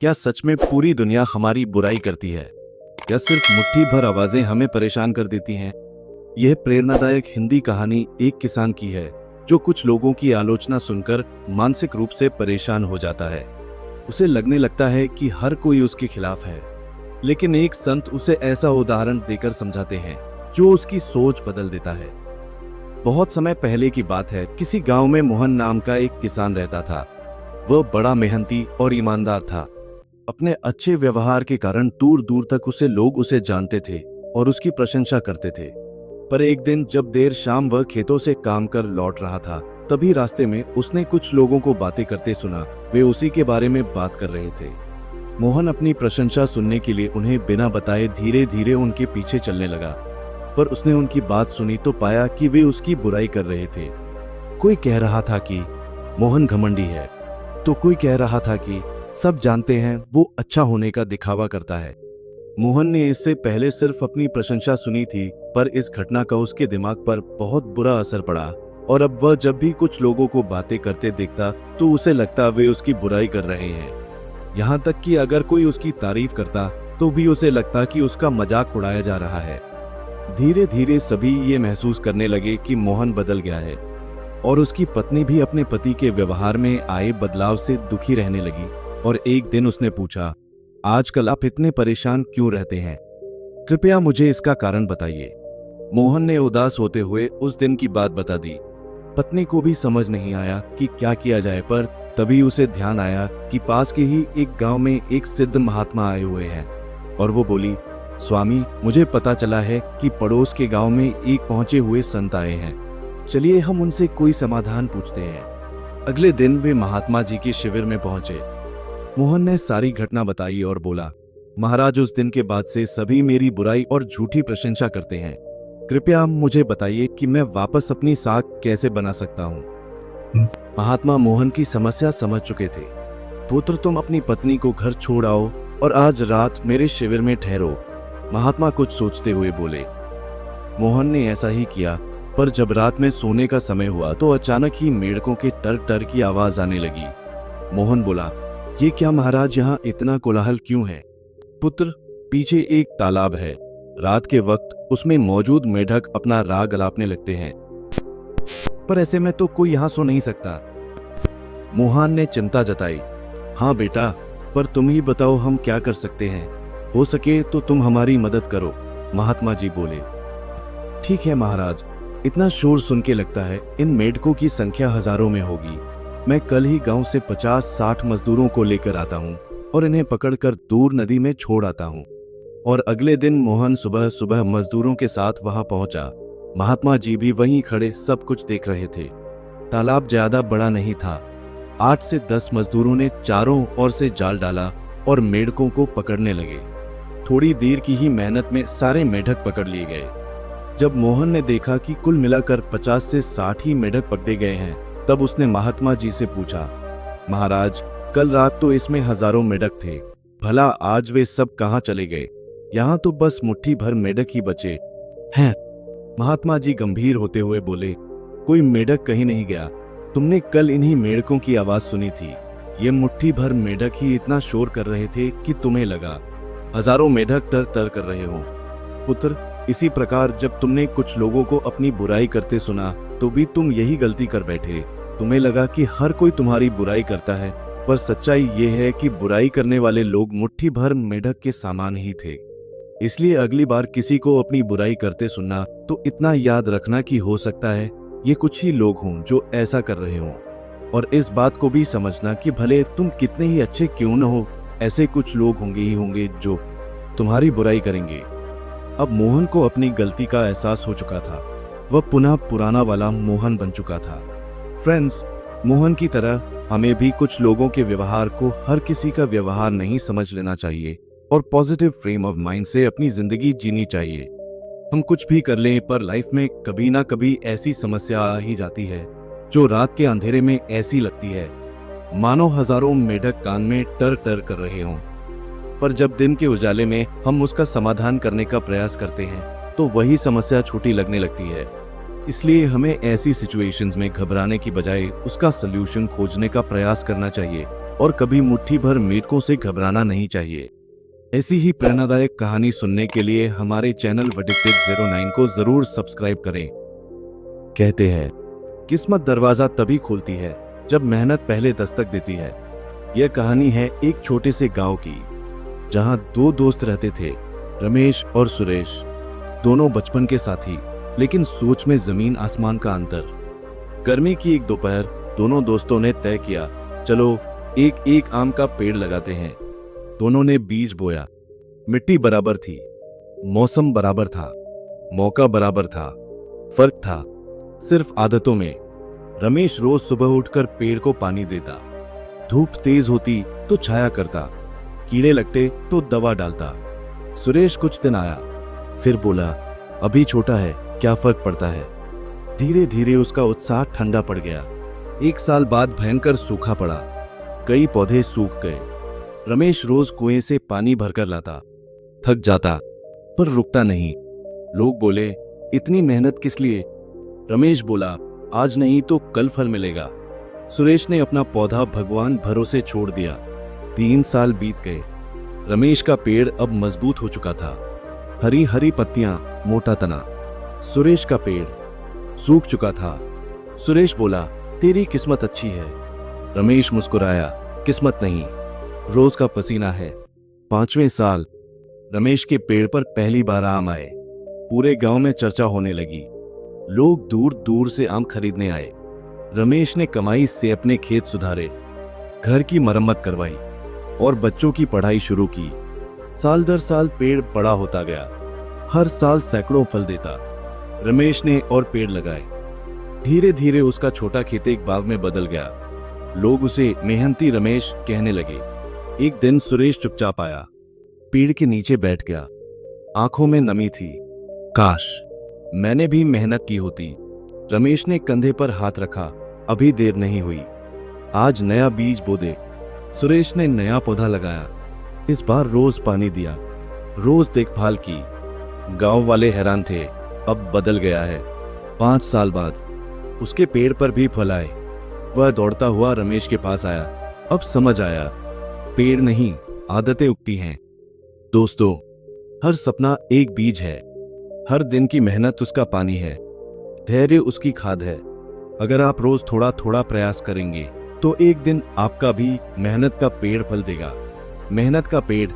क्या सच में पूरी दुनिया हमारी बुराई करती है या सिर्फ मुट्ठी भर आवाजें हमें परेशान कर देती हैं? यह प्रेरणादायक हिंदी कहानी एक किसान की है जो कुछ लोगों की आलोचना सुनकर मानसिक रूप से परेशान हो जाता है। उसे लगने लगता है कि हर कोई उसके खिलाफ है, लेकिन एक संत उसे ऐसा उदाहरण देकर समझाते हैं जो उसकी सोच बदल देता है। बहुत समय पहले की बात है। किसी गांव में मोहन नाम का एक किसान रहता था। वह बड़ा मेहनती और ईमानदार था। अपने अच्छे व्यवहार के कारण दूर दूर तक लोग उसे जानते थे और उसकी प्रशंसा करते थे। पर एक दिन जब देर शाम वह खेतों से काम कर लौट रहा था, तभी रास्ते में उसने कुछ लोगों को बातें करते सुना। वे उसी के बारे में बात कर रहे थे। मोहन अपनी प्रशंसा सुनने के लिए उन्हें बिना बताए धीरे धीरे उनके पीछे चलने लगा। पर उसने उनकी बात सुनी तो पाया कि वे उसकी बुराई कर रहे थे। कोई कह रहा था कि मोहन घमंडी है, तो कोई कह रहा था कि सब जानते हैं वो अच्छा होने का दिखावा करता है। मोहन ने इससे पहले सिर्फ अपनी प्रशंसा सुनी थी, पर इस घटना का उसके दिमाग पर बहुत बुरा असर पड़ा और अब वह जब भी कुछ लोगों को बातें करते देखता तो उसे लगता वे उसकी बुराई कर रहे हैं। यहाँ तक कि अगर कोई उसकी तारीफ करता तो भी उसे लगता कि उसका मजाक उड़ाया जा रहा है। धीरे धीरे सभी ये महसूस करने लगे कि मोहन बदल गया है और उसकी पत्नी भी अपने पति के व्यवहार में आए बदलाव से दुखी रहने लगी। और एक दिन उसने पूछा, आजकल आप इतने परेशान क्यों रहते हैं? कृपया मुझे इसका कारण बताइए। मोहन ने उदास होते हुए उस दिन की बात बता दी। पत्नी को भी समझ नहीं आया कि क्या किया जाए, पर तभी उसे ध्यान आया कि पास के ही एक गांव में एक सिद्ध महात्मा आए हुए हैं। और वो बोली, स्वामी, मुझे पता चला है कि पड़ोस के गांव में एक पहुंचे हुए संत आए हैं। चलिए हम उनसे कोई समाधान पूछते हैं। अगले दिन वे महात्मा जी के शिविर में पहुंचे। मोहन ने सारी घटना बताई और बोला, महाराज, उस दिन के बाद से सभी मेरी बुराई और झूठी प्रशंसा करते हैं। कृपया मुझे बताइए कि मैं वापस अपनी साख कैसे बना सकता हूँ। महात्मा मोहन की समस्या समझ चुके थे। पुत्र, तुम अपनी पत्नी को घर छोड़ आओ और आज रात मेरे शिविर में ठहरो। महात्मा कुछ सोचते हुए बोले। मोहन ने ऐसा ही किया, पर जब रात में सोने का समय हुआ तो अचानक ही मेढकों के टर टर की आवाज आने लगी। मोहन बोला, ये क्या महाराज, यहाँ इतना कोलाहल क्यों है? पुत्र, पीछे एक तालाब है। रात के वक्त उसमें मौजूद मेढक अपना राग अलापने लगते हैं, पर ऐसे में तो कोई यहाँ सो नहीं सकता। मोहन ने चिंता जताई। हाँ बेटा, पर तुम ही बताओ हम क्या कर सकते हैं। हो सके तो तुम हमारी मदद करो। महात्मा जी बोले। ठीक है महाराज, इतना शोर सुन के लगता है इन मेढकों की संख्या हजारों में होगी। मैं कल ही गांव से 50-60 मजदूरों को लेकर आता हूँ और इन्हें पकड़कर दूर नदी में छोड़ आता हूँ। और अगले दिन मोहन सुबह सुबह मजदूरों के साथ वहां पहुंचा। महात्मा जी भी वहीं खड़े सब कुछ देख रहे थे। तालाब ज्यादा बड़ा नहीं था। 8 से 10 मजदूरों ने चारों ओर से जाल डाला और मेढकों को पकड़ने लगे। थोड़ी देर की ही मेहनत में सारे मेढक पकड़ लिए गए। जब मोहन ने देखा कि कुल मिलाकर 50 से 60 ही मेढक पकड़े गए हैं, तब उसने महात्मा जी से पूछा, महाराज, कल रात तो इसमें हजारों मेढक थे, भला आज वे सब कहाँ चले गए? यहाँ तो बस मुट्ठी भर मेढक ही बचे हैं। महात्मा जी गंभीर होते हुए बोले, कोई मेढक कहीं नहीं गया। तुमने कल इन्हीं मेढकों की आवाज सुनी थी। ये मुट्ठी भर मेढक ही इतना शोर कर रहे थे कि तुम्हें लगा हजारों मेढक तर तर कर रहे हो। पुत्र, इसी प्रकार जब तुमने कुछ लोगों को अपनी बुराई करते सुना तो भी तुम यही गलती कर बैठे। तुम्हें लगा कि हर कोई तुम्हारी बुराई करता है, पर सच्चाई ये है कि बुराई करने वाले लोग मुट्ठी भर मेढक के समान ही थे। इसलिए अगली बार किसी को अपनी बुराई करते सुनना तो इतना याद रखना कि हो सकता है ये कुछ ही लोग हों जो ऐसा कर रहे हों। और इस बात को भी समझना कि भले तुम कितने ही अच्छे क्यों न हो, ऐसे कुछ लोग होंगे ही होंगे जो तुम्हारी बुराई करेंगे। अब मोहन को अपनी गलती का एहसास हो चुका था। वह पुनः पुराना वाला मोहन बन चुका था। फ्रेंड्स, मोहन की तरह हमें भी कुछ लोगों के व्यवहार को हर किसी का व्यवहार नहीं समझ लेना चाहिए और पॉजिटिव फ्रेम ऑफ माइंड से अपनी जिंदगी जीनी चाहिए। हम कुछ भी कर लें, पर लाइफ में कभी ना कभी ऐसी समस्या आ ही जाती है जो रात के अंधेरे में ऐसी लगती है मानो हजारों मेढक कान में टर टर कर रहे हों। पर जब दिन के उजाले में हम उसका समाधान करने का प्रयास करते हैं तो वही समस्या छोटी लगने लगती है। इसलिए हमें ऐसी सिचुएशंस में घबराने की बजाय उसका सल्यूशन खोजने का प्रयास करना चाहिए और कभी मुट्ठी भर मेढकों से घबराना नहीं चाहिए। ऐसी ही प्रेरणादायक कहानी सुनने के लिए हमारे चैनल वडिक्टेड09 को जरूर सब्सक्राइब करें। कहते हैं किस्मत दरवाजा तभी खोलती है जब मेहनत पहले दस्तक देती है। यह कहानी है एक छोटे से गांव की, जहां दो दोस्त रहते थे, रमेश और सुरेश। दोनों बचपन के साथी, लेकिन सोच में जमीन आसमान का अंतर। गर्मी की एक दोपहर दोनों दोस्तों ने तय किया, चलो एक एक आम का पेड़ लगाते हैं। दोनों ने बीज बोया। मिट्टी बराबर थी, मौसम बराबर था, मौका बराबर था। फर्क था सिर्फ आदतों में। रमेश रोज सुबह उठकर पेड़ को पानी देता। धूप तेज होती तो छाया करता, कीड़े लगते तो दवा डालता। सुरेश कुछ दिन आया, फिर बोला, अभी छोटा है, क्या फर्क पड़ता है। धीरे धीरे उसका उत्साह ठंडा पड़ गया। एक साल बाद भयंकर सूखा पड़ा, कई पौधे सूख गए। रमेश रोज कुएं से पानी भरकर लाता, थक जाता पर रुकता नहीं। लोग बोले, इतनी मेहनत किस लिए। रमेश बोला, आज नहीं तो कल फल मिलेगा। सुरेश ने अपना पौधा भगवान भरोसे छोड़ दिया। 3 साल बीत गए। रमेश का पेड़ अब मजबूत हो चुका था, हरी हरी पत्तियां, मोटा तना। सुरेश का पेड़ सूख चुका था। सुरेश बोला, तेरी किस्मत अच्छी है। रमेश मुस्कुराया, किस्मत नहीं, रोज का पसीना है। 5वें साल रमेश के पेड़ पर पहली बार आम आए। पूरे गांव में चर्चा होने लगी। लोग दूर दूर से आम खरीदने आए। रमेश ने कमाई से अपने खेत सुधारे, घर की मरम्मत करवाई और बच्चों की पढ़ाई शुरू की। साल दर साल पेड़ बड़ा होता गया, हर साल सैकड़ों फल देता। रमेश ने और पेड़ लगाए। धीरे धीरे उसका छोटा खेत एक बाग में बदल गया। लोग उसे मेहनती रमेश कहने लगे। एक दिन सुरेश चुपचाप आया, पेड़ के नीचे बैठ गया। आंखों में नमी थी। काश मैंने भी मेहनत की होती। रमेश ने कंधे पर हाथ रखा, अभी देर नहीं हुई, आज नया बीज बो दे। सुरेश ने नया पौधा लगाया। इस बार रोज पानी दिया, रोज देखभाल की। गांव वाले हैरान थे, अब बदल गया है। 5 साल बाद उसके पेड़ पर भी फल आए। वह दौड़ता हुआ रमेश के पास आया। अब समझ आया, पेड़ नहीं, आदतें उगती हैं। दोस्तों, हर सपना एक बीज है, हर दिन की मेहनत उसका पानी है, धैर्य उसकी खाद है। अगर आप रोज थोड़ा थोड़ा प्रयास करेंगे तो एक दिन आपका भी मेहनत का पेड़ फल देगा। मेहनत का पेड़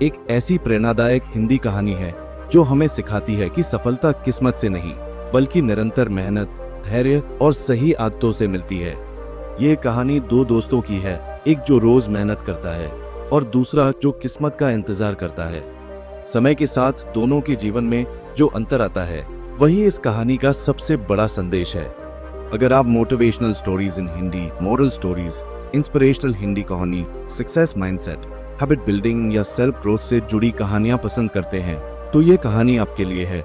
एक ऐसी प्रेरणादायक हिंदी कहानी है जो हमें सिखाती है कि सफलता किस्मत से नहीं, बल्कि निरंतर मेहनत, धैर्य और सही आदतों से मिलती है। ये कहानी 2 दोस्तों की है, एक जो रोज मेहनत करता है और दूसरा जो किस्मत का इंतजार करता है। समय के साथ दोनों के जीवन में जो अंतर आता है, वही इस कहानी का सबसे बड़ा संदेश है। अगर आप motivational stories in Hindi, moral stories, inspirational Hindi कहानी, सक्सेस माइंडसेट, हैबिट बिल्डिंग या सेल्फ ग्रोथ से जुड़ी कहानियां पसंद करते हैं, तो ये कहानी आपके लिए है।